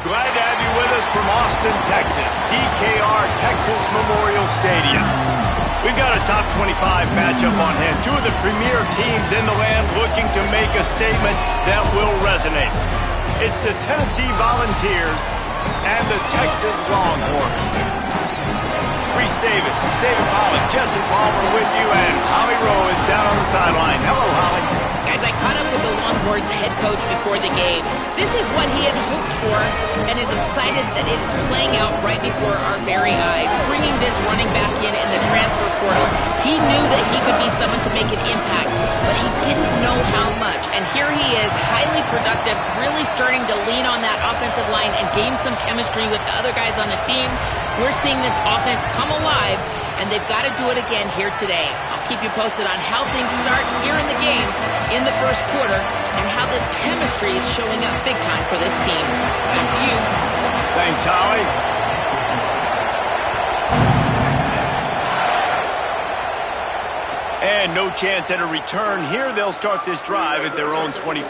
Glad to have you with us from Austin, Texas, DKR Texas Memorial Stadium. We've got a top 25 matchup on hand. Two of the premier teams in the land looking to make a statement that will resonate. It's the Tennessee Volunteers and the Texas Longhorns. Reese Davis, David Pollock, Jesse Palmer with you, and Holly Rowe is down on the sideline. Hello, Holly. Guys, I caught up with the Longhorns head coach before the game. This is what he had hoped for and is excited that it is playing out right before our very eyes. Bringing this running back in the transfer portal, he knew that he could be someone to make an impact, but he didn't know how much. And here he is, highly productive, really starting to lean on that offensive line and gain some chemistry with the other guys on the team. We're seeing this offense come alive, and they've got to do it again here today. I'll keep you posted on how things start here in the game in the first quarter and how this chemistry is showing up big time for this team. Back to you. Thanks, Holly. And no chance at a return here. They'll start this drive at their own 25.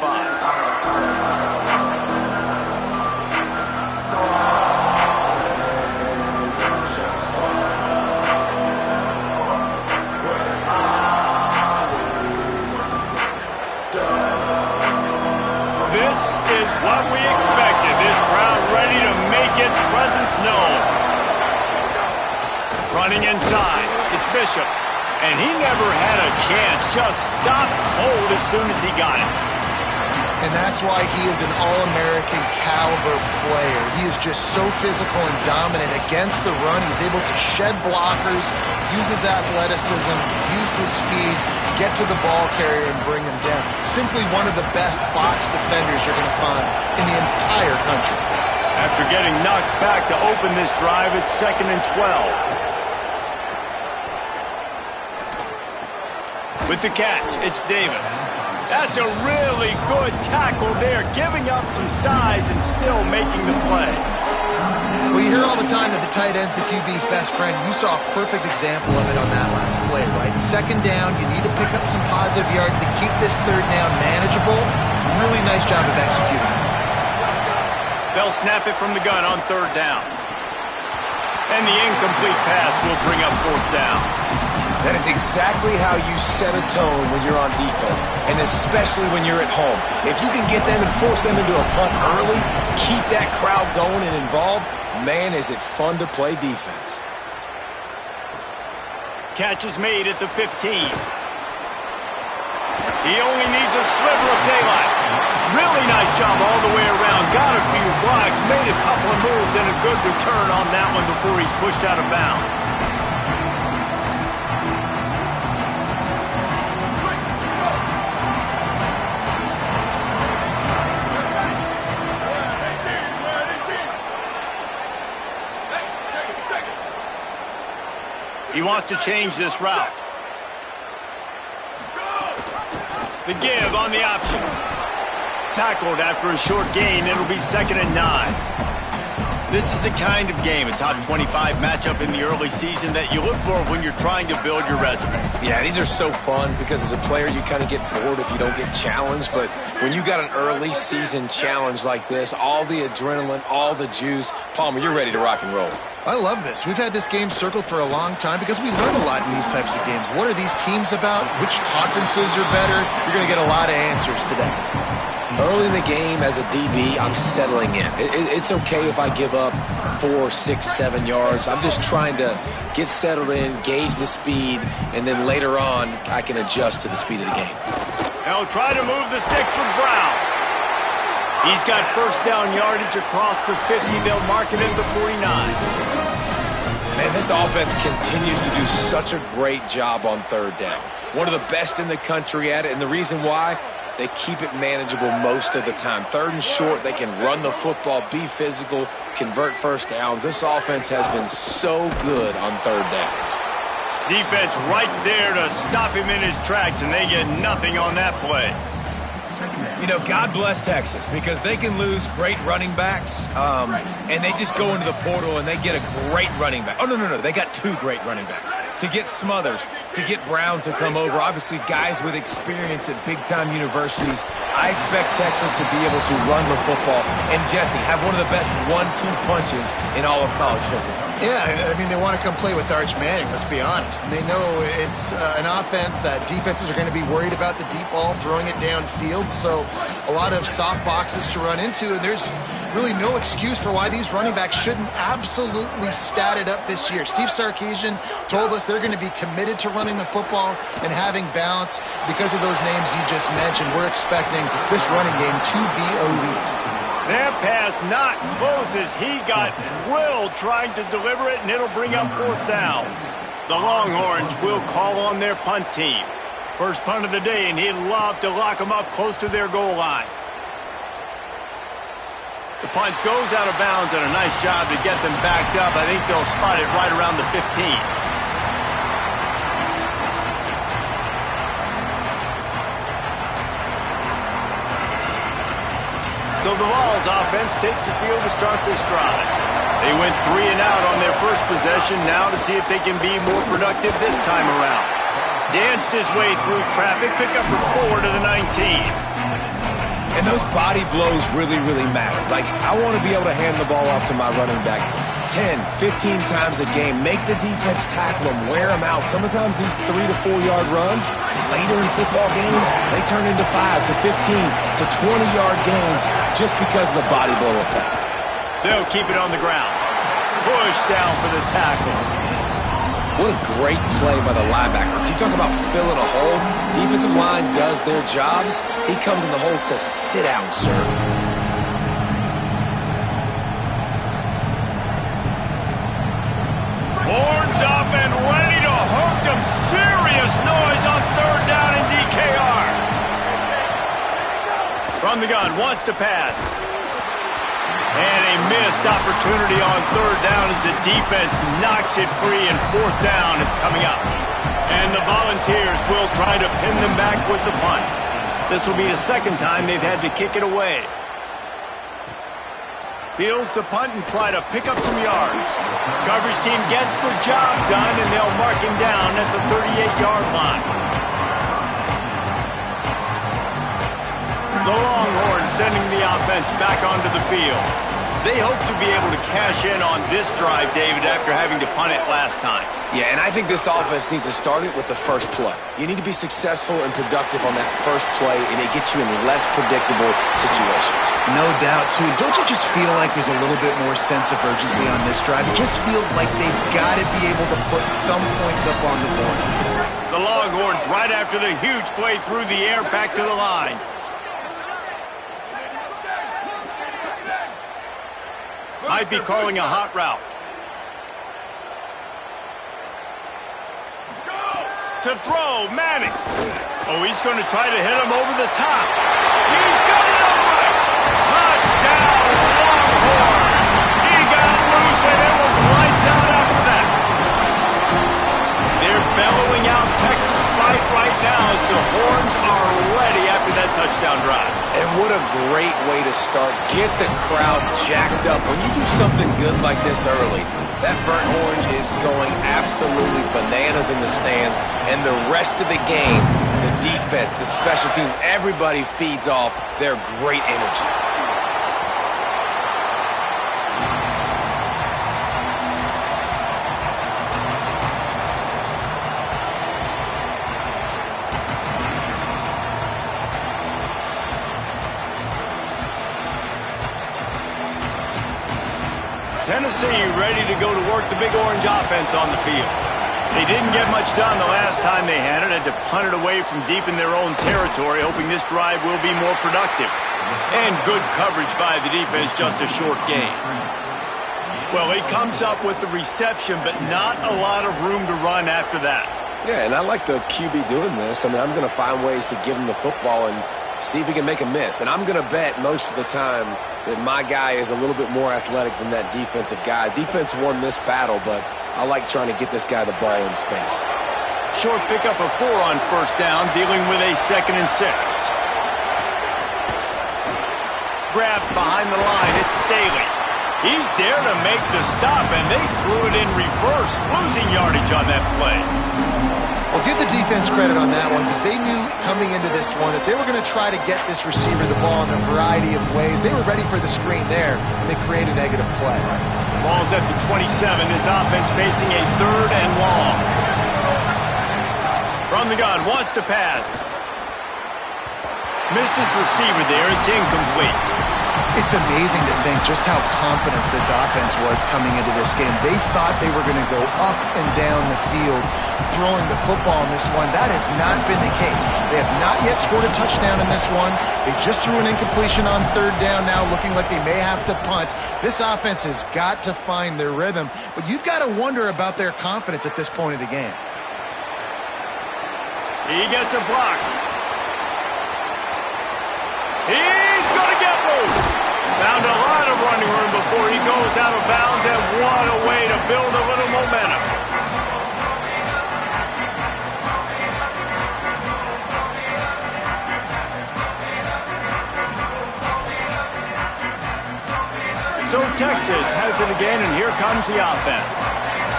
What we expected, this crowd ready to make its presence known. Running inside, it's Bishop, and he never had a chance, just stopped cold as soon as he got it. And that's why he is an All-American caliber player. He is just so physical and dominant against the run. He's able to shed blockers, use his athleticism, use his speed, get to the ball carrier and bring him down. Simply one of the best box defenders you're going to find in the entire country. After getting knocked back to open this drive, it's 2nd and 12. With the catch, it's Davis. That's a really good tackle there, giving up some size and still making the play. Well, you hear all the time that the tight end's the QB's best friend. You saw a perfect example of it on that last play, right? 2nd down, you need to pick up some positive yards to keep this 3rd down manageable. Really nice job of executing. They'll snap it from the gun on 3rd down. And the incomplete pass will bring up 4th down. That is exactly how you set a tone when you're on defense, and especially when you're at home. If you can get them and force them into a punt early, keep that crowd going and involved, man, is it fun to play defense. Catch is made at the 15. He only needs a sliver of daylight. Really nice job all the way around. Got a few blocks, made a couple of moves, and a good return on that one before he's pushed out of bounds. He wants to change this route. The give on the option. Tackled after a short gain. It'll be 2nd and 9. This is the kind of game, a top 25 matchup in the early season, that you look for when you're trying to build your resume. Yeah, these are so fun because as a player you kind of get bored if you don't get challenged, but when you got an early season challenge like this, all the adrenaline, all the juice, Palmer, you're ready to rock and roll. I love this. We've had this game circled for a long time because we learn a lot in these types of games. What are these teams about? Which conferences are better? You're going to get a lot of answers today. Early in the game, as a DB, I'm settling in. It's okay if I give up 4, 6, 7 yards. I'm just trying to get settled in, gauge the speed, and then later on, I can adjust to the speed of the game. Now try to move the sticks with Brown. He's got 1st down yardage across the 50. They'll mark it at the 49. Man, this offense continues to do such a great job on 3rd down. One of the best in the country at it, and the reason why, they keep it manageable most of the time. 3rd and short, they can run the football, be physical, convert 1st downs. This offense has been so good on 3rd downs. Defense right there to stop him in his tracks, and they get nothing on that play. You know, God bless Texas, because they can lose great running backs, and they just go into the portal and they get a great running back. Oh, no. They got 2 great running backs. To get Smothers, to get Brown to come over, obviously guys with experience at big-time universities. I expect Texas to be able to run the football and, Jesse, have one of the best 1-2 punches in all of college football. Yeah, I mean, they want to come play with Arch Manning, let's be honest. And they know it's an offense that defenses are going to be worried about the deep ball, throwing it downfield. So a lot of soft boxes to run into, and there's really no excuse for why these running backs shouldn't absolutely stat it up this year. Steve Sarkisian told us they're going to be committed to running the football and having balance. Because of those names you just mentioned, we're expecting this running game to be elite. That pass not close as he got drilled trying to deliver it, and it'll bring up 4th down. The Longhorns will call on their punt team. First punt of the day, and he'd love to lock them up close to their goal line. The punt goes out of bounds, and a nice job to get them backed up. I think they'll spot it right around the 15. So the Vols offense takes the field to start this drive. They went 3 and out on their first possession, now to see if they can be more productive this time around. Danced his way through traffic, pick up for 4 to the 19. And those body blows really, really matter. Like, I want to be able to hand the ball off to my running back 10, 15 times a game. Make the defense tackle them, wear them out. Sometimes these 3 to 4 yard runs, later in football games, they turn into 5 to 15 to 20-yard gains just because of the body blow effect. They'll keep it on the ground. Push down for the tackle. What a great play by the linebacker. Do you talk about filling a hole? Defensive line does their jobs. He comes in the hole and says, "Sit down, sir." Horns up and ready to hook them. Serious noise on 3rd down in DKR. From the gun, wants to pass. And a missed opportunity on 3rd down as the defense knocks it free, and 4th down is coming up. And the Volunteers will try to pin them back with the punt. This will be the 2nd time they've had to kick it away. Fields the punt and try to pick up some yards. Coverage team gets the job done, and they'll mark him down at the 38-yard line. The Longhorns sending the offense back onto the field. They hope to be able to cash in on this drive, David, after having to punt it last time. Yeah, and I think this offense needs to start it with the first play. You need to be successful and productive on that first play, and it gets you in less predictable situations. No doubt, too. Don't you just feel like there's a little bit more sense of urgency on this drive? It just feels like they've got to be able to put some points up on the board. The Longhorns, right after the huge play through the air, back to the line. Might be calling a hot route. To throw, Manning. Oh, he's going to try to hit him over the top. He's got it upright. Touchdown, Longhorn. He got loose, and it was lights out after that. They're bellowing out Texas fight right now as the Horns are ready after that touchdown drive. And what a great way to start. Get the crowd jacked up. When you do something good like this early, that burnt orange is going absolutely bananas in the stands. And the rest of the game, the defense, the special teams, everybody feeds off their great energy. Tennessee ready to go to work the Big Orange offense on the field. They didn't get much done the last time they had it. Had to punt it away from deep in their own territory, hoping this drive will be more productive. And good coverage by the defense, just a short gain. Well, he comes up with the reception, but not a lot of room to run after that. Yeah, and I like the QB doing this. I mean, I'm going to find ways to give him the football and see if he can make a miss. And I'm going to bet most of the time that my guy is a little bit more athletic than that defensive guy. Defense won this battle, but I like trying to get this guy the ball in space. Short pickup of 4 on 1st down, dealing with a 2nd and 6. grab behind the line. It's Staley. He's there to make the stop, and they threw it in reverse, losing yardage on that play. Well, give the defense credit on that one because they knew coming into this one that they were going to try to get this receiver the ball in a variety of ways. They were ready for the screen there, and they create a negative play. Ball's at the 27. This offense facing a 3rd and long. From the gun, wants to pass. Missed his receiver there. It's incomplete. It's amazing to think just how confident this offense was coming into this game. They thought they were going to go up and down the field throwing the football in this one. That has not been the case. They have not yet scored a touchdown in this one. They just threw an incompletion on 3rd down now, looking like they may have to punt. This offense has got to find their rhythm, but you've got to wonder about their confidence at this point of the game. He gets a block. He's going to get loose. Found a lot of running room before he goes out of bounds, and what a way to build a little momentum. So Texas has it again, and here comes the offense.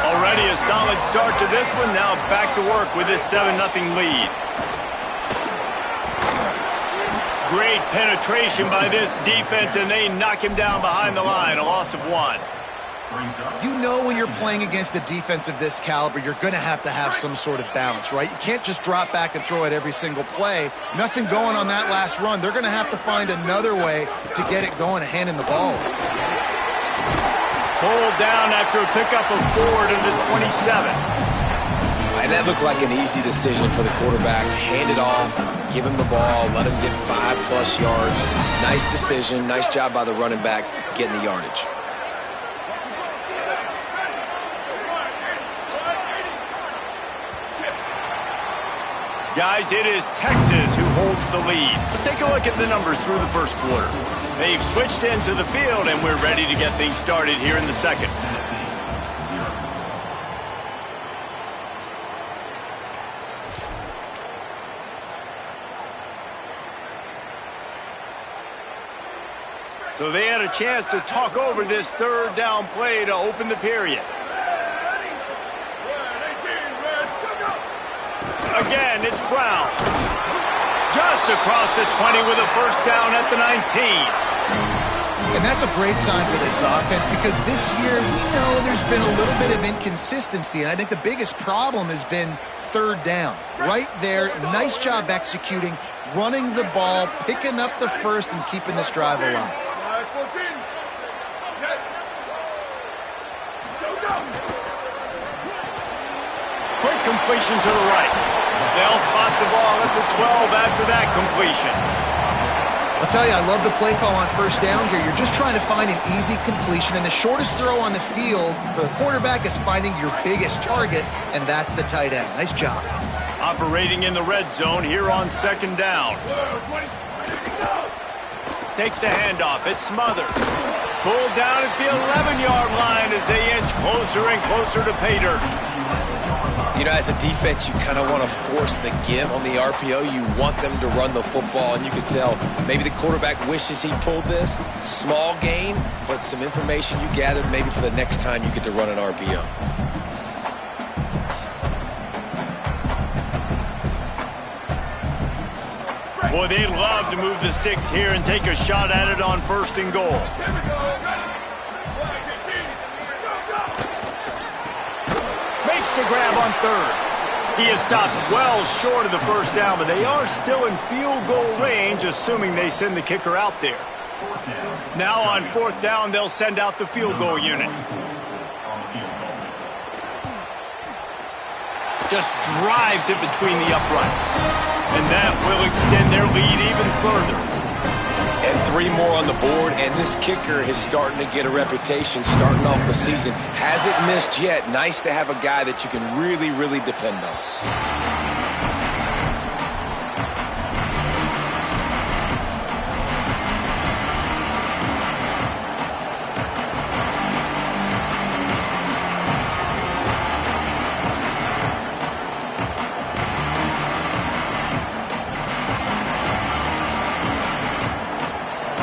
Already a solid start to this one. Now back to work with this 7-0 lead. Great penetration by this defense, and they knock him down behind the line. A loss of 1. You know when you're playing against a defense of this caliber, you're going to have some sort of balance, right? You can't just drop back and throw it every single play. Nothing going on that last run. They're going to have to find another way to get it going and hand him the ball. Pulled down after a pickup of 4 to the 27. And that looked like an easy decision for the quarterback. Hand it off, give him the ball, let him get 5+ yards. Nice decision, nice job by the running back getting the yardage. Guys, it is Texas who holds the lead. Let's take a look at the numbers through the first quarter. They've switched into the field, and we're ready to get things started here in the second. So they had a chance to talk over this 3rd down play to open the period. Again, it's Brown. Just across the 20 with a 1st down at the 19. And that's a great sign for this offense because this year we know there's been a little bit of inconsistency, and I think the biggest problem has been 3rd down. Right there, nice job executing, running the ball, picking up the 1st, and keeping this drive alive. Quick completion to the right. They'll spot the ball at the 12 after that completion. I'll tell you, I love the play call on 1st down here. You're just trying to find an easy completion, and the shortest throw on the field for the quarterback is finding your biggest target, and that's the tight end. Nice job. Operating in the red zone here on 2nd down. Takes the handoff. It's Smothers. Pulled down at the 11-yard line as they inch closer and closer to pay dirt. You know, as a defense, you kind of want to force the give on the RPO. You want them to run the football, and you can tell maybe the quarterback wishes he pulled this. Small gain, but some information you gathered maybe for the next time you get to run an RPO. Boy, they love to move the sticks here and take a shot at it on 1st and goal. Makes the grab on 3rd. He is stopped well short of the 1st down, but they are still in field goal range, assuming they send the kicker out there. Now on 4th down, they'll send out the field goal unit. Just drives it between the uprights. And that will extend their lead even further. And 3 more on the board, and this kicker is starting to get a reputation starting off the season. Hasn't missed yet. Nice to have a guy that you can really, really depend on.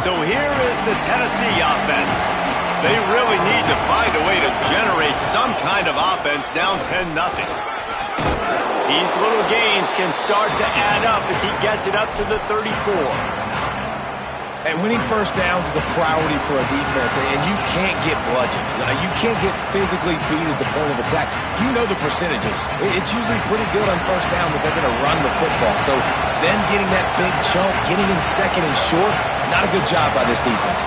So here is the Tennessee offense. They really need to find a way to generate some kind of offense down 10-0. These little gains can start to add up as he gets it up to the 34. And winning first downs is a priority for a defense, and you can't get bludgeoned. You can't get physically beat at the point of attack. You know the percentages. It's usually pretty good on first down that they're going to run the football. So them getting that big chunk, getting in second and short, not a good job by this defense.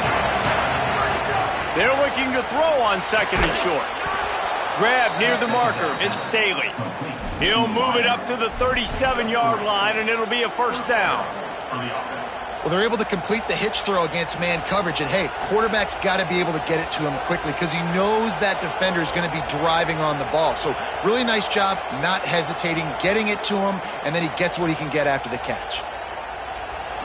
They're looking to throw on second and short. Grab near the marker. It's Staley. He'll move it up to the 37-yard line, and it'll be a first down. Well, they're able to complete the hitch throw against man coverage. And, hey, quarterback's got to be able to get it to him quickly because he knows that defender is going to be driving on the ball. So really nice job, not hesitating, getting it to him, and then he gets what he can get after the catch.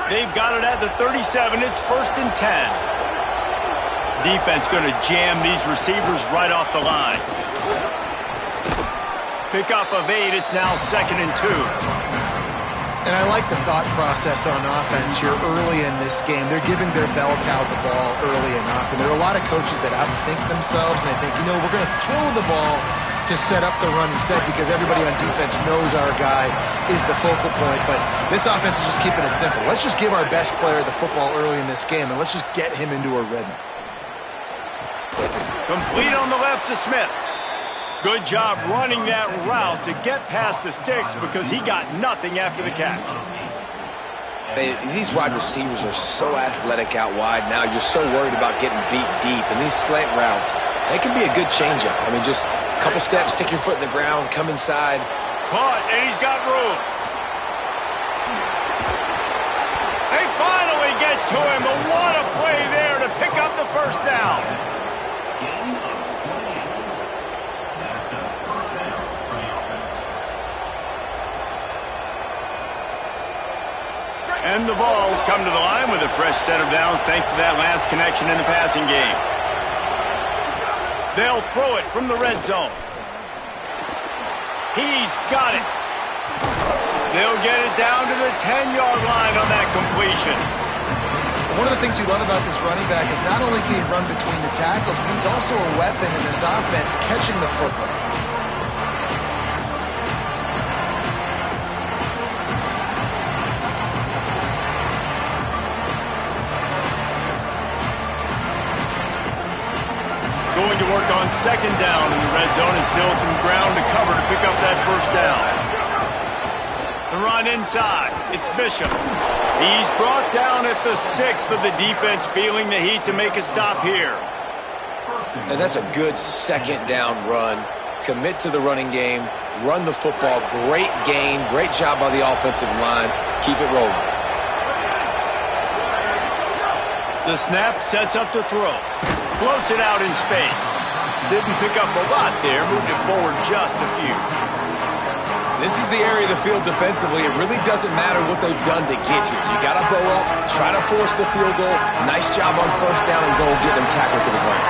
They've got it at the 37. It's 1st and 10. Defense going to jam these receivers right off the line. Pickup of 8. It's now 2nd and 2. And I like the thought process on offense here early in this game. They're giving their bell cow the ball early and often. There are a lot of coaches that outthink themselves, and they think, we're going to throw the ball to set up the run instead because everybody on defense knows our guy is the focal point. But this offense is just keeping it simple. Let's just give our best player the football early in this game, and let's just get him into a rhythm. Complete on the left to Smith. Good job running that route to get past the sticks because he got nothing after the catch. Hey, these wide receivers are so athletic out wide now. You're so worried about getting beat deep. And these slant routes, they can be a good changeup. I mean, just a couple steps, stick your foot in the ground, come inside. Caught, and he's got room. They finally get to him, but what a play there to pick up the first down. And the Vols come to the line with a fresh set of downs thanks to that last connection in the passing game. They'll throw it from the red zone. He's got it. They'll get it down to the 10-yard line on that completion. One of the things you love about this running back is not only can he run between the tackles, but he's also a weapon in this offense catching the football. Going to work on second down in the red zone and still some ground to cover to pick up that first down. The run inside. It's Bishop. He's brought down at the 6, but the defense feeling the heat to make a stop here. And that's a good second down run. Commit to the running game. Run the football. Great gain. Great job by the offensive line. Keep it rolling. The snap sets up to throw. Floats it out in space. Didn't pick up a lot there. Moved it forward just a few. This is the area of the field defensively. It really doesn't matter what they've done to get here. You got to bow up, try to force the field goal. Nice job on first down and goal, get them tackled to the ground.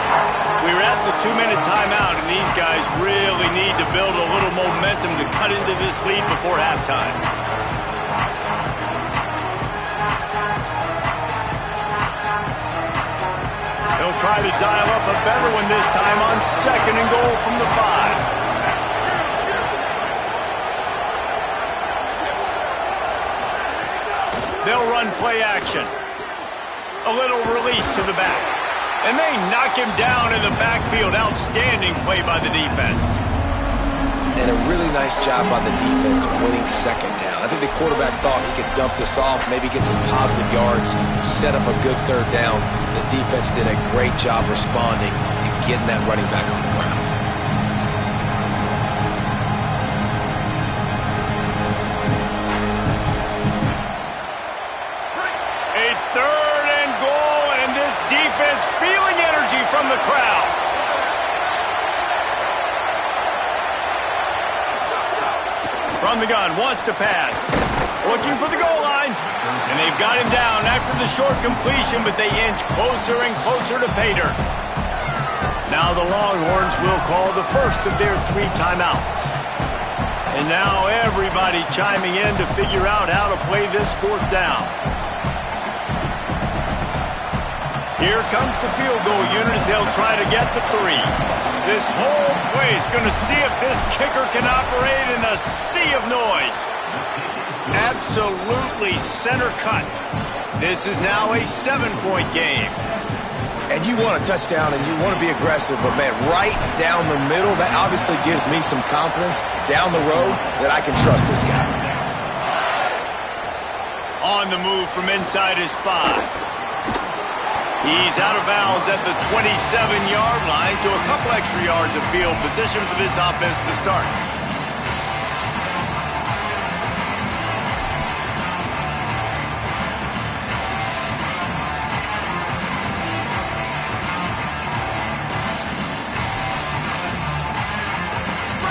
We're at the 2-minute timeout, and these guys really need to build a little momentum to cut into this lead before halftime. They'll try to dial up a better one this time on second and goal from the 5. They'll run play action. A little release to the back. And they knock him down in the backfield. Outstanding play by the defense. And a really nice job by the defense winning second down. I think the quarterback thought he could dump this off, maybe get some positive yards, set up a good third down. The defense did a great job responding and getting that running back on the ground. A 3rd and goal, and this defense feeling energy from the crowd. From the gun, wants to pass. Looking for the goal line. And they've got him down after the short completion, but they inch closer and closer to pay dirt. Now the Longhorns will call the first of their 3 timeouts. And now everybody chiming in to figure out how to play this 4th down. Here comes the field goal unit as they'll try to get the 3. This whole place going to see if this kicker can operate in the sea of noise. Absolutely center cut. This is now a 7-point game. And you want a touchdown and you want to be aggressive, but man, right down the middle, that obviously gives me some confidence down the road that I can trust this guy. On the move from inside his 5. He's out of bounds at the 27-yard line, so a couple extra yards of field position for this offense to start.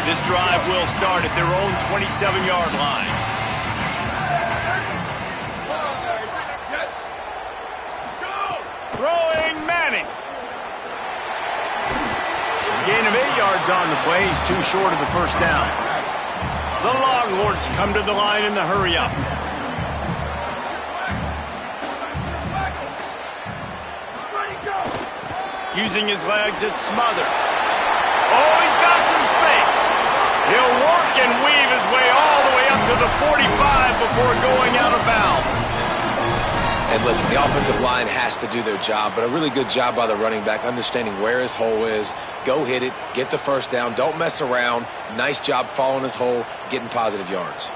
This drive will start at their own 27-yard line. Throwing Manning. Gain of 8 yards on the play. He's too short of the first down. The Longhorns come to the line in the hurry-up. Using his legs, it Smothers. Oh, he's got some space. He'll work and weave his way all the way up to the 45 before going out of bounds. And listen, the offensive line has to do their job, but a really good job by the running back, understanding where his hole is. Go hit it, get the first down, don't mess around. Nice job following his hole, getting positive yards.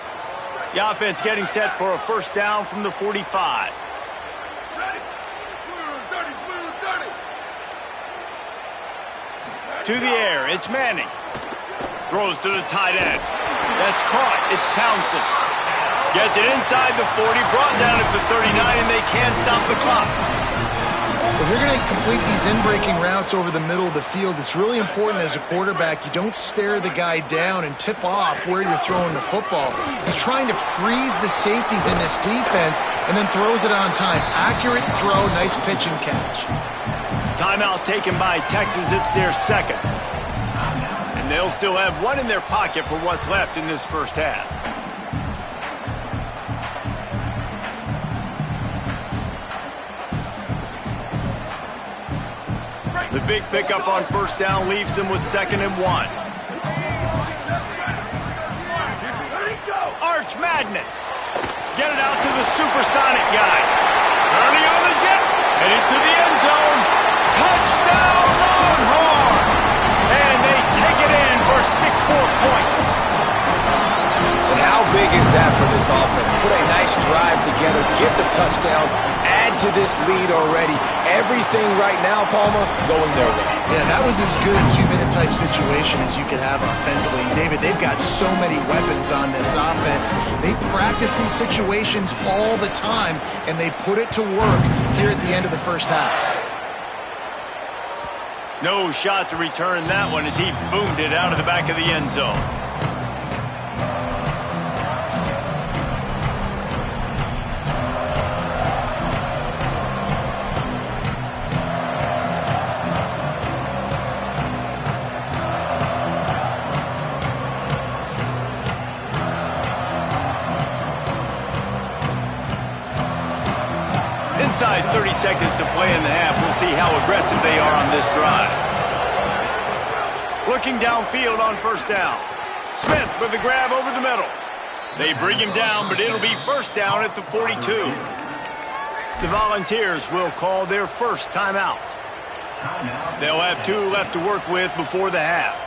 The offense getting set for a first down from the 45. To the air, it's Manning. Throws to the tight end. That's caught. It's Townsend. Gets it inside the 40, brought down at the 39, and they can't stop the clock. If you're going to complete these in-breaking routes over the middle of the field, it's really important as a quarterback you don't stare the guy down and tip off where you're throwing the football. He's trying to freeze the safeties in this defense and then throws it on time. Accurate throw, nice pitch and catch. Timeout taken by Texas. It's their second. And they'll still have one in their pocket for what's left in this first half. The big pickup on first down leaves them with 2nd and 1. Arch Madness. Get it out to the supersonic guy. Turning on the jet. Headed to the end zone. Touchdown Longhorns! And they take it in for 6 more points. And how big is that for this offense? Put a nice drive together, get the touchdown, add to this lead already. Everything right now, Palmer, going their way. Yeah, that was as good a 2-minute type situation as you could have offensively. David, they've got so many weapons on this offense. They practice these situations all the time, and they put it to work here at the end of the first half. No shot to return that one as he boomed it out of the back of the end zone. Inside 30 seconds to play in the half. We'll see how aggressive they are on this drive. Looking downfield on first down. Smith with the grab over the middle. They bring him down, but it'll be first down at the 42. The Volunteers will call their first timeout. They'll have 2 left to work with before the half.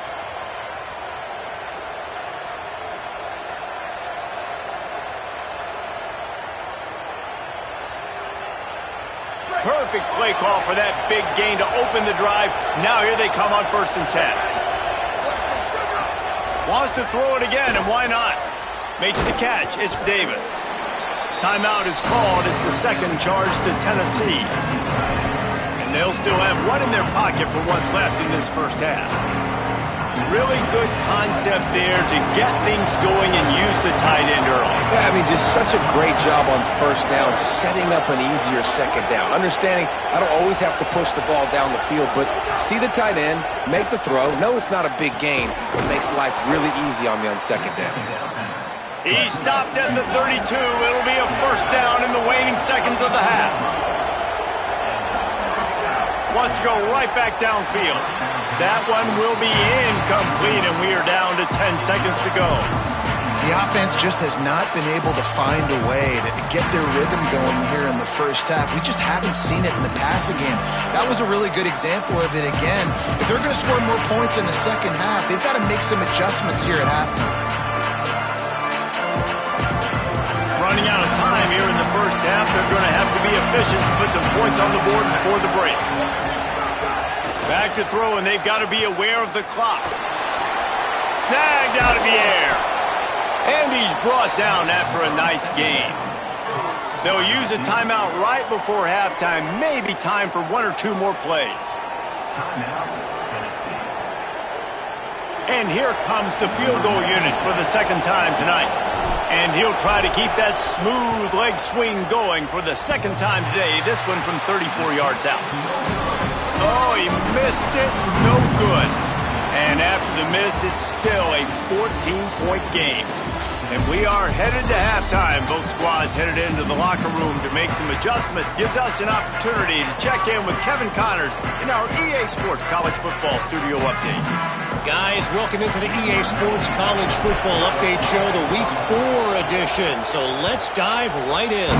Perfect play call for that big gain to open the drive. Now here they come on 1st and 10. Wants to throw it again, and why not? Makes the catch. It's Davis. Timeout is called. It's the 2nd charge to Tennessee. And they'll still have one in their pocket for what's left in this first half. Really good concept there to get things going and use the tight end early. Yeah, I mean, just such a great job on first down, setting up an easier second down. Understanding I don't always have to push the ball down the field, but see the tight end, make the throw. No, it's not a big gain, but it makes life really easy on me on second down. He stopped at the 32. It'll be a first down in the waning seconds of the half. wants to go right back downfield. That one will be incomplete, and we are down to 10 seconds to go. The offense just has not been able to find a way to get their rhythm going here in the first half. We just haven't seen it in the passing game. That was a really good example of it again. If they're going to score more points in the second half, they've got to make some adjustments here at halftime. Running out of time here in the first half, they're going to have to be efficient to put some points on the board before the break. Back to throw, and they've got to be aware of the clock. Snagged out of the air. And he's brought down after a nice gain. They'll use a timeout right before halftime. Maybe time for one or two more plays. And here comes the field goal unit for the second time tonight. And he'll try to keep that smooth leg swing going for the second time today. This one from 34 yards out. Oh, he missed it. No good. And after the miss, it's still a 14-point game. And we are headed to halftime. Both squads headed into the locker room to make some adjustments. Gives us an opportunity to check in with Kevin Connors in our EA Sports College Football Studio Update. Guys, welcome into the EA Sports College Football Update Show, the Week 4 edition. So let's dive right in.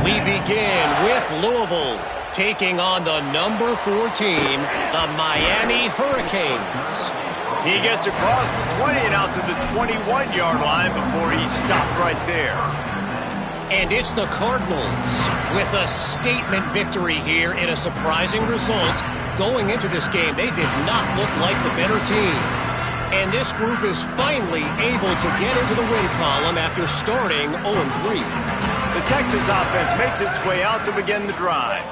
We begin with Louisville taking on the number 4 team, the Miami Hurricanes. He gets across the 20 and out to the 21-yard line before he's stopped right there. And it's the Cardinals with a statement victory here in a surprising result. Going into this game, they did not look like the better team. And this group is finally able to get into the win column after starting 0-3. The Texas offense makes its way out to begin the drive.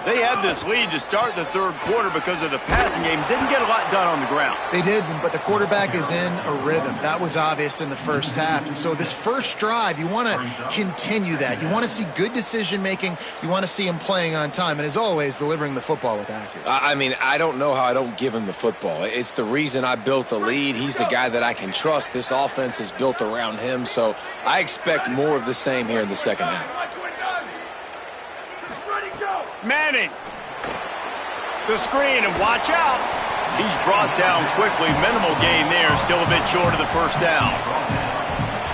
They had this lead to start the third quarter because of the passing game. Didn't get a lot done on the ground. They did, but the quarterback is in a rhythm. That was obvious in the first half. And so this first drive, you want to continue that. You want to see good decision-making. You want to see him playing on time. And as always, delivering the football with accuracy. I mean, I don't know how I don't give him the football. It's the reason I built the lead. He's the guy that I can trust. This offense is built around him. So I expect more of the same here in the second half. Manning. The screen, and watch out. He's brought down quickly. Minimal gain there. Still a bit short of the first down.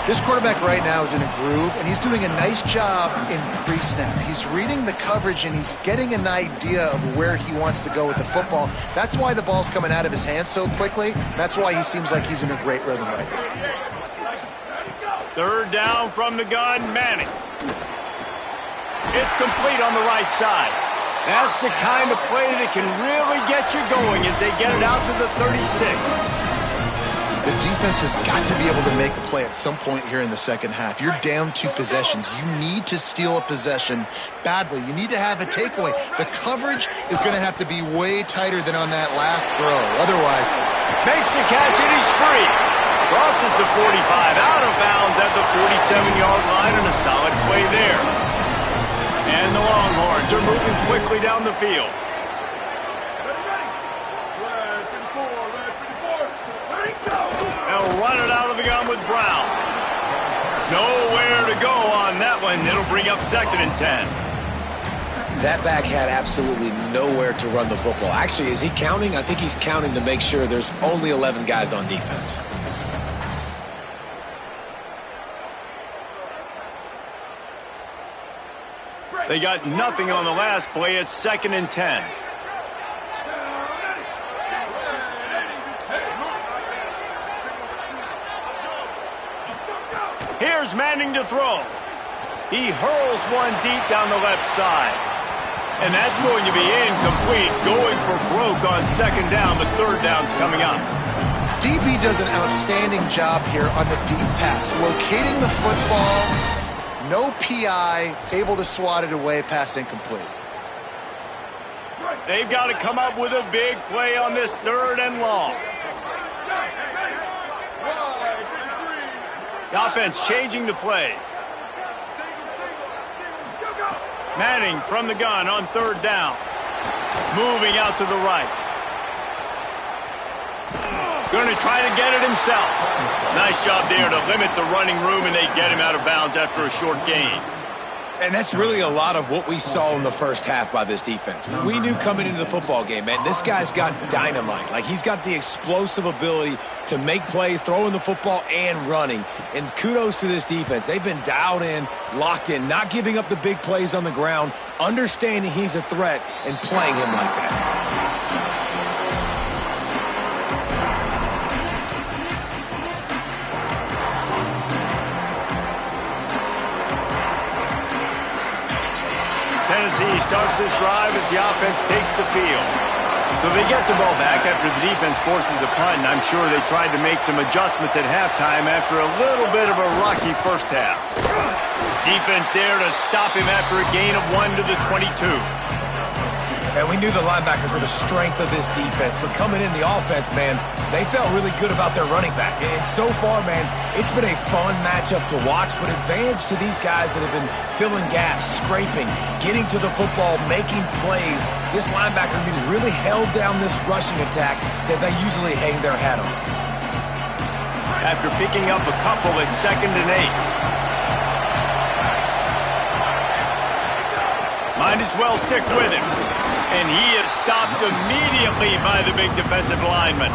This quarterback right now is in a groove, and he's doing a nice job in pre-snap. He's reading the coverage, and he's getting an idea of where he wants to go with the football. That's why the ball's coming out of his hands so quickly. That's why he seems like he's in a great rhythm right now. Third down from the gun, Manning. It's complete on the right side. That's the kind of play that can really get you going as they get it out to the 36. The defense has got to be able to make a play at some point here in the second half. You're down 2 possessions. You need to steal a possession badly. You need to have a takeaway. The coverage is going to have to be way tighter than on that last throw. Otherwise, makes the catch and he's free. Crosses the 45, out of bounds at the 47-yard line, and a solid play there. And the Longhorns are moving quickly down the field. They'll run it out of the gun with Brown. Nowhere to go on that one. It'll bring up 2nd and 10. That back had absolutely nowhere to run the football. Actually, is he counting? I think he's counting to make sure there's only 11 guys on defense. They got nothing on the last play. It's 2nd and 10. Here's Manning to throw. He hurls one deep down the left side. And that's going to be incomplete. Going for broke on 2nd down. The 3rd down's coming up. DB does an outstanding job here on the deep pass. Locating the football. No PI, able to swat it away, pass incomplete. They've got to come up with a big play on this 3rd and long. The offense changing the play. Manning from the gun on 3rd down. Moving out to the right. Going to try to get it himself. Nice job there to limit the running room, and they get him out of bounds after a short gain. And that's really a lot of what we saw in the first half by this defense. We knew coming into the football game, man, this guy's got dynamite. Like, he's got the explosive ability to make plays, throwing the football and running. And kudos to this defense. They've been dialed in, locked in, not giving up the big plays on the ground, understanding he's a threat, and playing him like that. Tennessee starts this drive as the offense takes the field. So they get the ball back after the defense forces a punt, and I'm sure they tried to make some adjustments at halftime after a little bit of a rocky first half. Defense there to stop him after a gain of 1 to the 22. And we knew the linebackers were the strength of this defense, but coming in the offense, man, they felt really good about their running back. And so far, man, it's been a fun matchup to watch, but advantage to these guys that have been filling gaps, scraping, getting to the football, making plays. This linebacker unit really held down this rushing attack that they usually hang their hat on. After picking up a couple at 2nd and 8. Might as well stick with him. And he is stopped immediately by the big defensive lineman.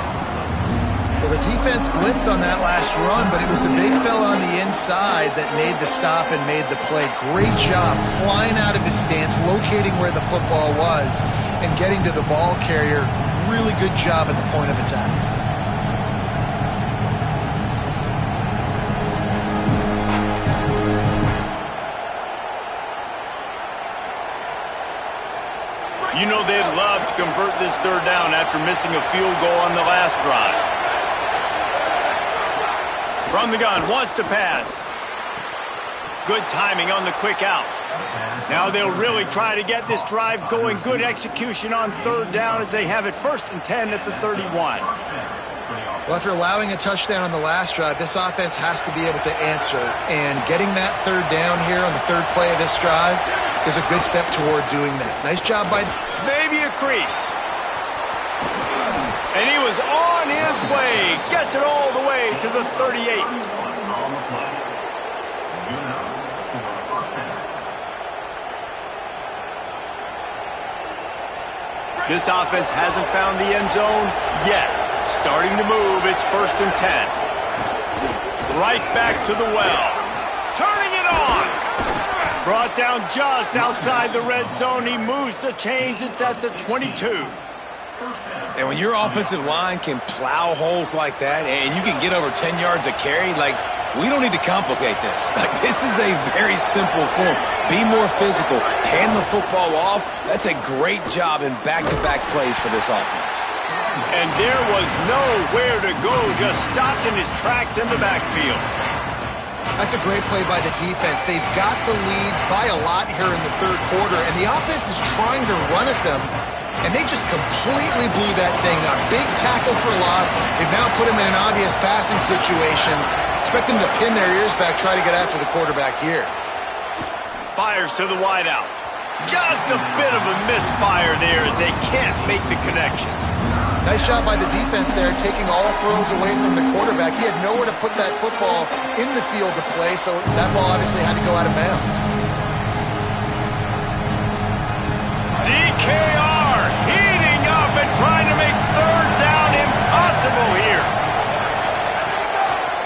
Well, the defense blitzed on that last run, but it was the big fella on the inside that made the stop and made the play. Great job flying out of his stance, locating where the football was, and getting to the ball carrier. Really good job at the point of attack. You know they'd love to convert this 3rd down after missing a field goal on the last drive. From the gun, wants to pass. Good timing on the quick out. Now they'll really try to get this drive going. Good execution on 3rd down as they have it 1st and 10 at the 31. Well, after allowing a touchdown on the last drive, this offense has to be able to answer. And getting that 3rd down here on the 3rd play of this drive is a good step toward doing that. Nice job by... Maybe a crease. And he was on his way. Gets it all the way to the 38. This offense hasn't found the end zone yet. Starting to move, it's 1st and 10. Right back to the well. Turning it on. Brought down just outside the red zone. He moves the chains. It's at the 22. And when your offensive line can plow holes like that and you can get over 10 yards a carry, like, we don't need to complicate this. Like, this is a very simple form. Be more physical. Hand the football off. That's a great job in back-to-back plays for this offense. And there was nowhere to go. Just stopped in his tracks in the backfield. That's a great play by the defense. They've got the lead by a lot here in the 3rd quarter, and the offense is trying to run at them, and they just completely blew that thing up. Big tackle for loss. They've now put him in an obvious passing situation. Expect them to pin their ears back, try to get after the quarterback here. Fires to the wideout. Just a bit of a misfire there as they can't make the connection. Nice job by the defense there, taking all throws away from the quarterback. He had nowhere to put that football in the field to play, so that ball obviously had to go out of bounds. DKR heating up and trying to make 3rd down impossible here.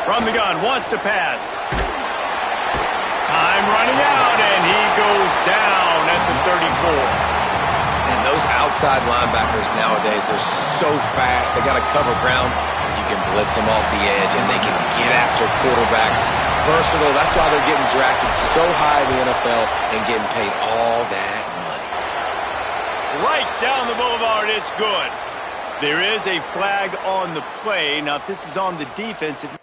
From the gun, wants to pass. Time running out, and he goes down at the 34. And those outside linebackers nowadays, they're so fast. They got to cover ground. You can blitz them off the edge, and they can get after quarterbacks. Versatile. That's why they're getting drafted so high in the NFL and getting paid all that money. Right down the boulevard, it's good. There is a flag on the play. Now, if this is on the defensive...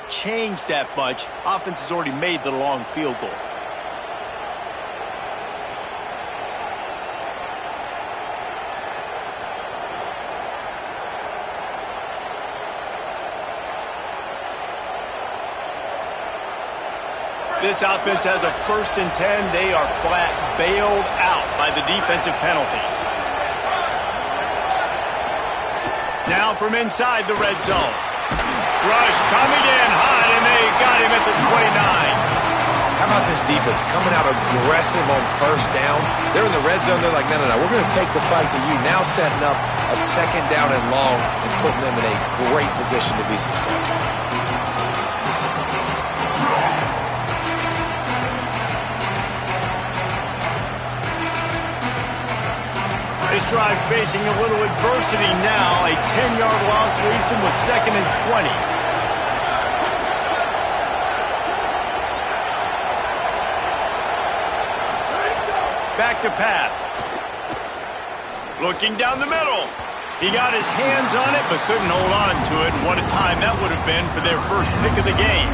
changed that much. Offense has already made the long field goal. This offense has a 1st and 10. They are flat bailed out by the defensive penalty. Now from inside the red zone. Rush coming in hot, and they got him at the 29. How about this defense coming out aggressive on 1st down? They're in the red zone. They're like, no, we're going to take the fight to you. Now setting up a 2nd down and long and putting them in a great position to be successful. This drive facing a little adversity now. A 10-yard loss leaves them with 2nd and 20. Back to pass. Looking down the middle. He got his hands on it, but couldn't hold on to it. What a time that would have been for their first pick of the game.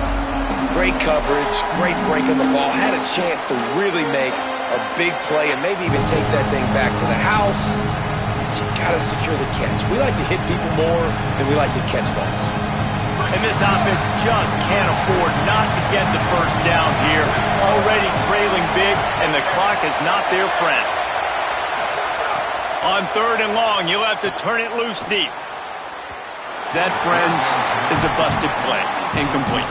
Great coverage, great break on the ball. Had a chance to really make a big play and maybe even take that thing back to the house. But you got to secure the catch. We like to hit people more than we like to catch balls. And this offense just can't afford not to get the 1st down here. Already trailing big, and the clock is not their friend. On 3rd and long, you'll have to turn it loose deep. That, friends, is a busted play. Incomplete.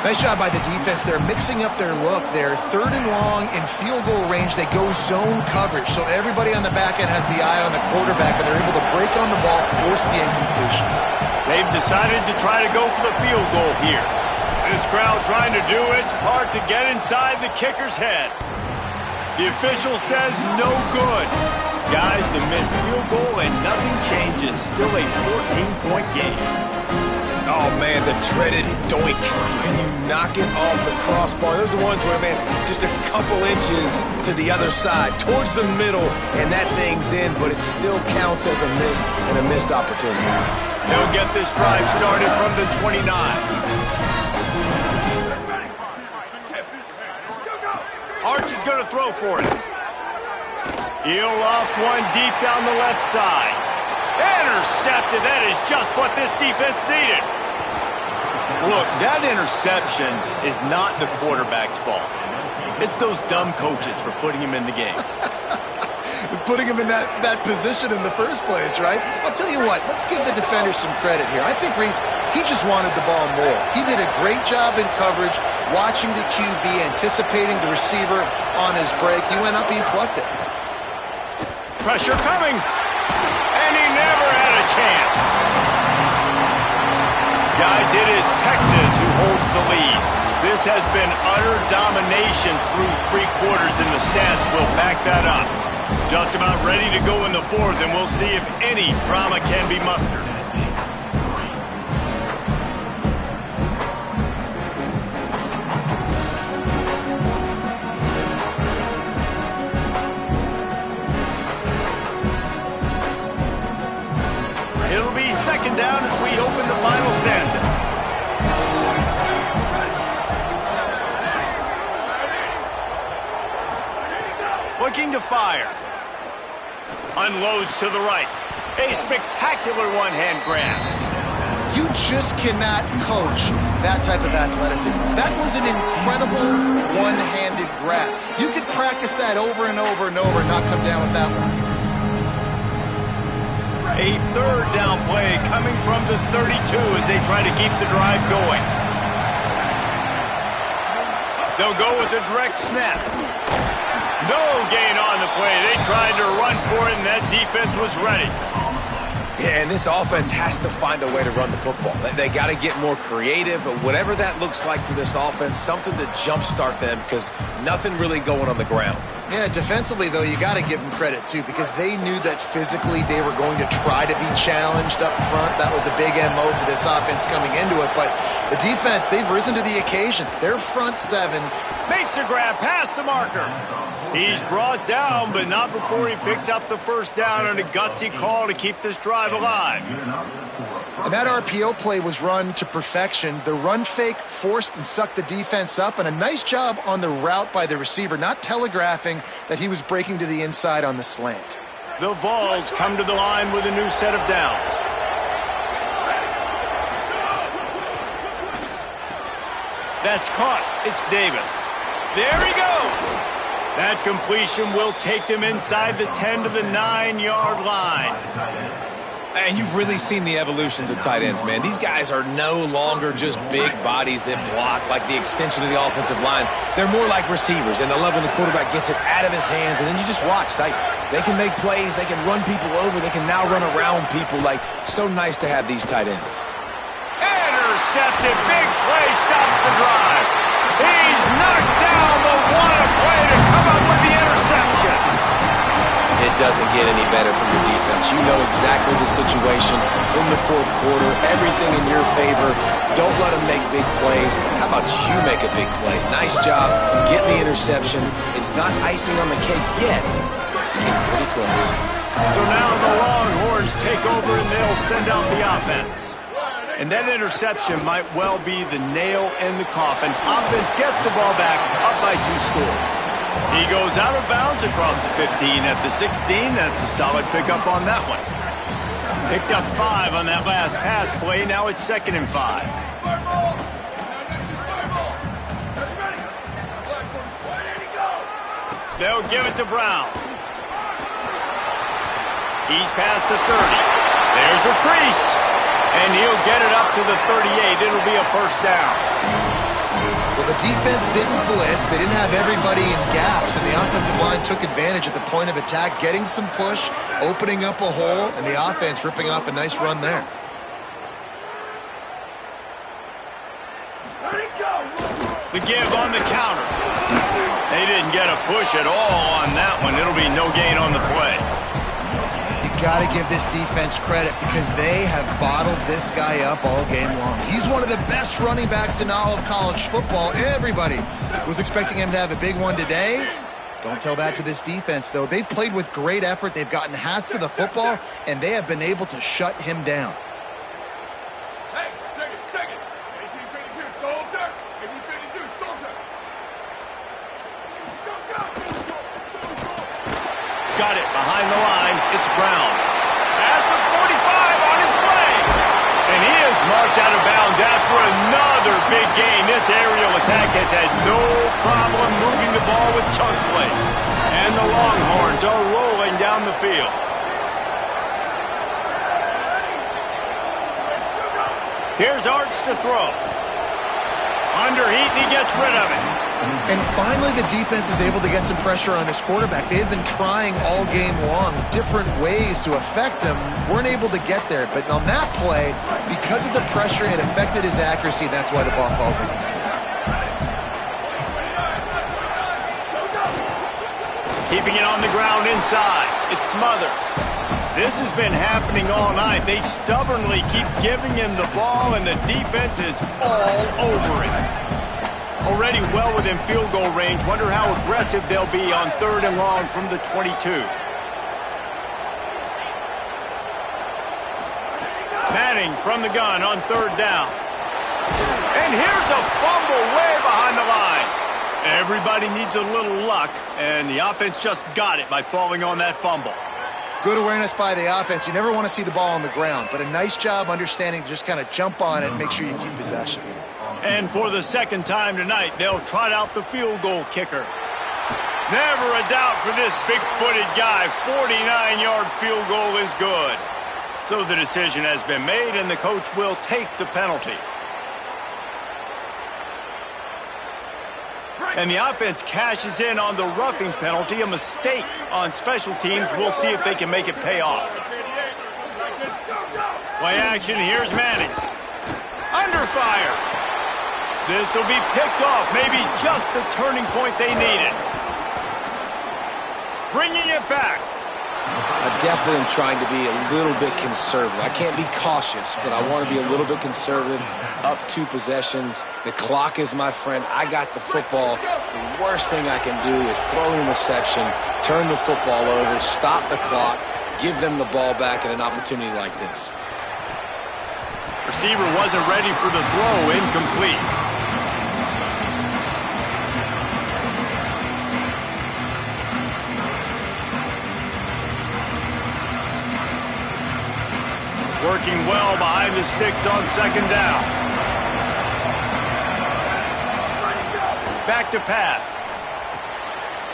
Nice job by the defense. They're mixing up their look. They're 3rd and long in field goal range. They go zone coverage. So everybody on the back end has the eye on the quarterback, and they're able to break on the ball, force the incompletion. They've decided to try to go for the field goal here. This crowd trying to do its part to get inside the kicker's head. The official says no good. Guys, the missed field goal and nothing changes. Still a 14-point game. Oh, man, the dreaded doink when you knock it off the crossbar. Those are ones where, man, just a couple inches to the other side, towards the middle, and that thing's in, but it still counts as a missed and a missed opportunity. They'll get this drive started from the 29. Arch is going to throw for it. He'll off one deep down the left side. Intercepted. That is just what this defense needed. Look, that interception is not the quarterback's fault. It's those dumb coaches for putting him in the game. Putting him in that position in the first place, right? I'll tell you what, let's give the defender some credit here. I think Reese, he just wanted the ball more. He did a great job in coverage, watching the QB, anticipating the receiver on his break. He went up, he plucked it. Pressure coming, and he never had a chance. Guys, it is Texas who holds the lead. This has been utter domination through 3 quarters, and the stats will back that up. Just about ready to go in the 4th, and we'll see if any drama can be mustered. It'll be 2nd down as we open the final stanza. Looking to fire. Unloads to the right. A spectacular one-hand grab. You just cannot coach that type of athleticism. That was an incredible one-handed grab. You could practice that over and over and over and not come down with that one. A 3rd down play coming from the 32 as they try to keep the drive going. They'll go with a direct snap. No gain on the play. They tried to run for it, and that defense was ready. Yeah, and this offense has to find a way to run the football. They got to get more creative, but whatever that looks like for this offense, something to jumpstart them because nothing really going on the ground. Yeah, defensively, though, you got to give them credit, too, because they knew that physically they were going to try to be challenged up front. That was a big MO for this offense coming into it. But the defense, they've risen to the occasion. Their front 7. Makes the grab past the marker. He's brought down, but not before he picks up the 1st down on a gutsy call to keep this drive alive. And that RPO play was run to perfection. The run fake forced and sucked the defense up, and a nice job on the route by the receiver, not telegraphing that he was breaking to the inside on the slant. The Vols come to the line with a new set of downs. That's caught. It's Davis. There he goes. That completion will take them inside the 10 to the 9-yard line. And you've really seen the evolutions of tight ends, man. These guys are no longer just big bodies that block like the extension of the offensive line. They're more like receivers, and I love when the quarterback gets it out of his hands, and then you just watch. They can make plays. They can run people over. They can now run around people. So nice to have these tight ends. Intercepted. Big play stops the drive. He's knocked down the one play to come up with the interception. It doesn't get any better from your defense. You know exactly the situation in the fourth quarter. Everything in your favor. Don't let them make big plays. How about you make a big play? Nice job getting the interception. It's not icing on the cake yet. It's getting pretty close. So now the Longhorns take over and they'll send out the offense. And that interception might well be the nail in the coffin. Offense gets the ball back, up by 2 scores. He goes out of bounds across the 15 at the 16. That's a solid pickup on that one. Picked up 5 on that last pass play. Now it's 2nd and 5. They'll give it to Brown. He's past the 30. There's a crease. And he'll get it up to the 38. It'll be a first down. Well, the defense didn't blitz. They didn't have everybody in gaps, and the offensive line took advantage at the point of attack, getting some push, opening up a hole, and the offense ripping off a nice run there. The give on the counter. They didn't get a push at all on that one. It'll be no gain on the play. Got to give this defense credit because they have bottled this guy up all game long. He's one of the best running backs in all of college football. Everybody was expecting him to have a big one today. Don't tell that to this defense, though. They've played with great effort. They've gotten hats to the football, and they have been able to shut him down. Hey, check it. 1852, soldier. 1852, soldier. Go. Got it behind the line. It's Brown. At the 45 on his way. And he is marked out of bounds after another big gain. This aerial attack has had no problem moving the ball with chunk plays. And the Longhorns are rolling down the field. Here's Arts to throw. Under heat, and he gets rid of it. And finally, the defense is able to get some pressure on this quarterback. They had been trying all game long different ways to affect him. Weren't able to get there. But on that play, because of the pressure, it affected his accuracy. That's why the ball falls in. Keeping it on the ground inside. It's Smothers. This has been happening all night. They stubbornly keep giving him the ball, and the defense is all over it. Already well within field goal range. Wonder how aggressive they'll be on 3rd and long from the 22. Manning from the gun on 3rd down. And here's a fumble way behind the line. Everybody needs a little luck, and the offense just got it by falling on that fumble. Good awareness by the offense. You never want to see the ball on the ground, but a nice job understanding to just kind of jump on it and make sure you keep possession. And for the 2nd time tonight, they'll trot out the field goal kicker. Never a doubt for this big-footed guy. 49-yard field goal is good. So the decision has been made, and the coach will take the penalty. And the offense cashes in on the roughing penalty, a mistake on special teams. We'll see if they can make it pay off. Play action, here's Manning. Under fire. This will be picked off, maybe just the turning point they needed. Bringing it back. I definitely am trying to be a little bit conservative. I can't be cautious, but I want to be a little bit conservative. Up 2 possessions. The clock is my friend. I got the football. The worst thing I can do is throw an interception, turn the football over, stop the clock, give them the ball back at an opportunity like this. Receiver wasn't ready for the throw, incomplete. Working well behind the sticks on 2nd down. Back to pass.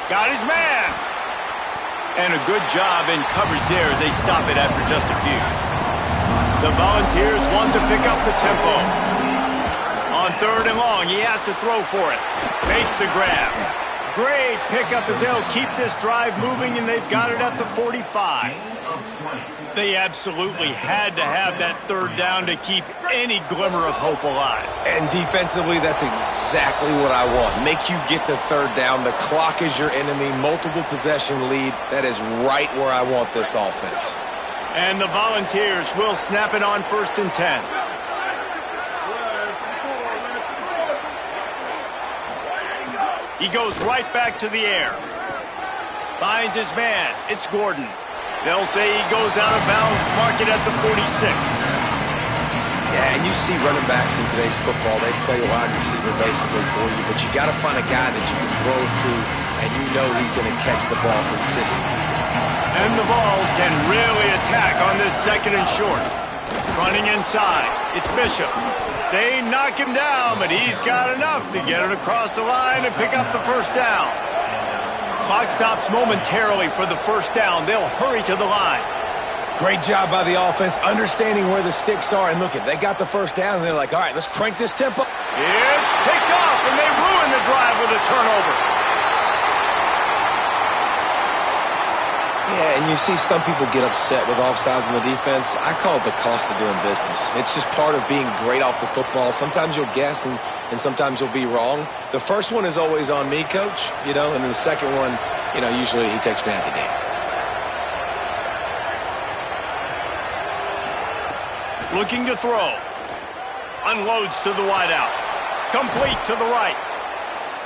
Got his man. And a good job in coverage there as they stop it after just a few. The Volunteers want to pick up the tempo. On 3rd and long, he has to throw for it. Makes the grab. Great pickup as they'll keep this drive moving, and they've got it at the 45. They absolutely had to have that 3rd down to keep any glimmer of hope alive. And defensively, that's exactly what I want. Make you get the 3rd down. The clock is your enemy. Multiple possession lead. That is right where I want this offense. And the Volunteers will snap it on 1st and 10. He goes right back to the air. Finds his man. It's Gordon. They'll say he goes out of bounds, mark it at the 46. Yeah, and you see running backs in today's football, they play wide receiver basically for you, but you got to find a guy that you can throw it to, and you know he's going to catch the ball consistently. And the Vols can really attack on this 2nd and short. Running inside, it's Bishop. They knock him down, but he's got enough to get it across the line and pick up the 1st down. Clock stops momentarily for the 1st down. They'll hurry to the line. Great job by the offense, understanding where the sticks are. And look, they got the 1st down, and they're like, all right, let's crank this tempo. It's picked off, and they ruin the drive with a turnover. Yeah, and you see some people get upset with offsides in the defense. I call it the cost of doing business. It's just part of being great off the football. Sometimes you'll guess, and sometimes you'll be wrong. The first one is always on me, Coach, and then the second one, usually he takes me out of the game. Looking to throw. Unloads to the wideout. Complete to the right.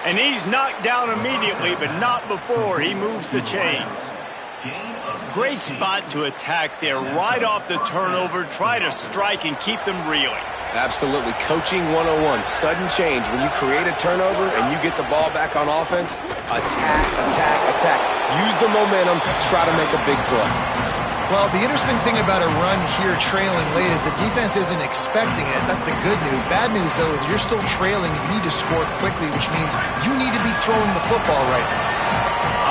And he's knocked down immediately, but not before he moves the chains. Great spot to attack there, right off the turnover. Try to strike and keep them reeling. Absolutely. Coaching 101. Sudden change. When you create a turnover and you get the ball back on offense, attack, attack, attack. Use the momentum. Try to make a big play. Well, the interesting thing about a run here trailing late is the defense isn't expecting it. That's the good news. Bad news, though, is you're still trailing. You need to score quickly, which means you need to be throwing the football right now.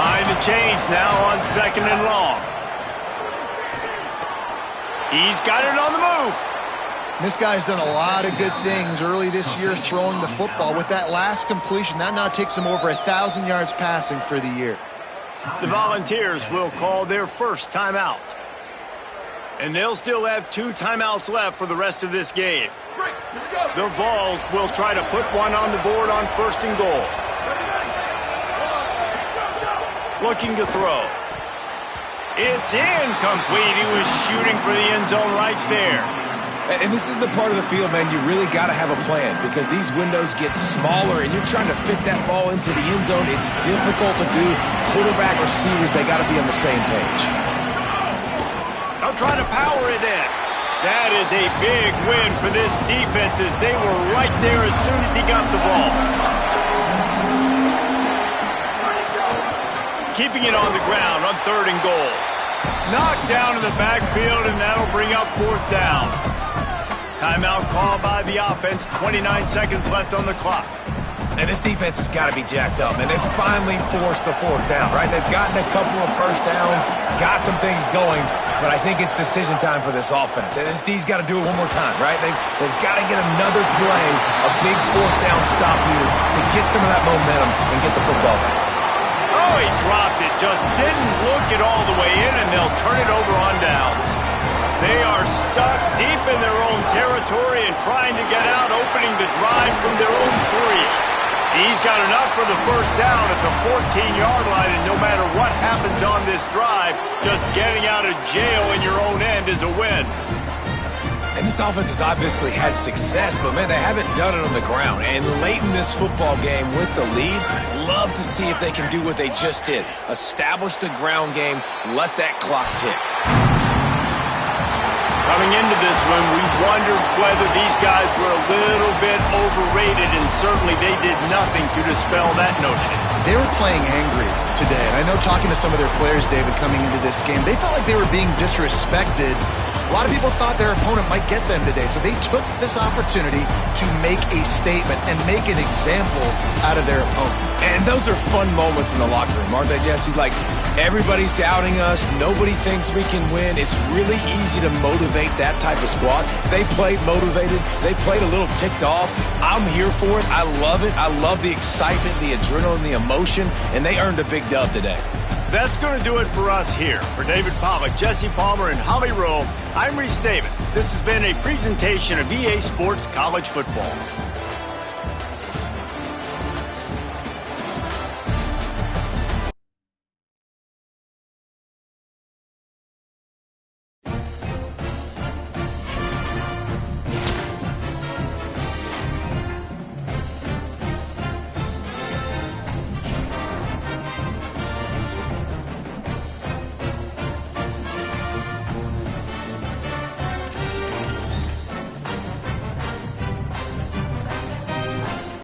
Behind the chains now on 2nd and long. He's got it on the move. This guy's done a lot of good things early this year throwing the football. With that last completion, that now takes him over 1,000 yards passing for the year. The Volunteers will call their 1st timeout. And they'll still have 2 timeouts left for the rest of this game. The Vols will try to put one on the board on 1st and goal. Looking to throw. It's incomplete. He was shooting for the end zone right there. And this is the part of the field, man, you really got to have a plan because these windows get smaller and you're trying to fit that ball into the end zone. It's difficult to do. Quarterback, receivers, they got to be on the same page. They'll try to power it in. That is a big win for this defense as they were right there as soon as he got the ball. Keeping it on the ground on 3rd and goal. Knocked down in the backfield, and that'll bring up 4th down. Timeout called by the offense. 29 seconds left on the clock. And this defense has got to be jacked up, and they've finally forced the 4th down, right? They've gotten a couple of 1st downs, got some things going, but I think it's decision time for this offense. And this D's got to do it one more time, right? They've got to get another play, a big 4th down stop here to get some of that momentum and get the football back. Oh, he dropped it. Just didn't look it all the way in, and they'll turn it over on downs. They are stuck deep in their own territory and trying to get out, opening the drive from their own 3. He's got enough for the 1st down at the 14-yard line, and no matter what happens on this drive, just getting out of jail in your own end is a win. And this offense has obviously had success, but, man, they haven't done it on the ground. And late in this football game with the lead, love to see if they can do what they just did. Establish the ground game, let that clock tick. Coming into this one, we wondered whether these guys were a little bit overrated, and certainly they did nothing to dispel that notion. They were playing angry today. And I know talking to some of their players, David, coming into this game, they felt like they were being disrespected A lot of people thought their opponent might get them today, so they took this opportunity to make a statement and make an example out of their opponent. And those are fun moments in the locker room, aren't they, Jesse? Like, everybody's doubting us. Nobody thinks we can win. It's really easy to motivate that type of squad. They played motivated. They played a little ticked off. I'm here for it. I love it. I love the excitement, the adrenaline, the emotion, and they earned a big dub today. That's going to do it for us here. For David Pollack, Jesse Palmer, and Holly Rowe, I'm Reese Davis. This has been a presentation of EA Sports College Football.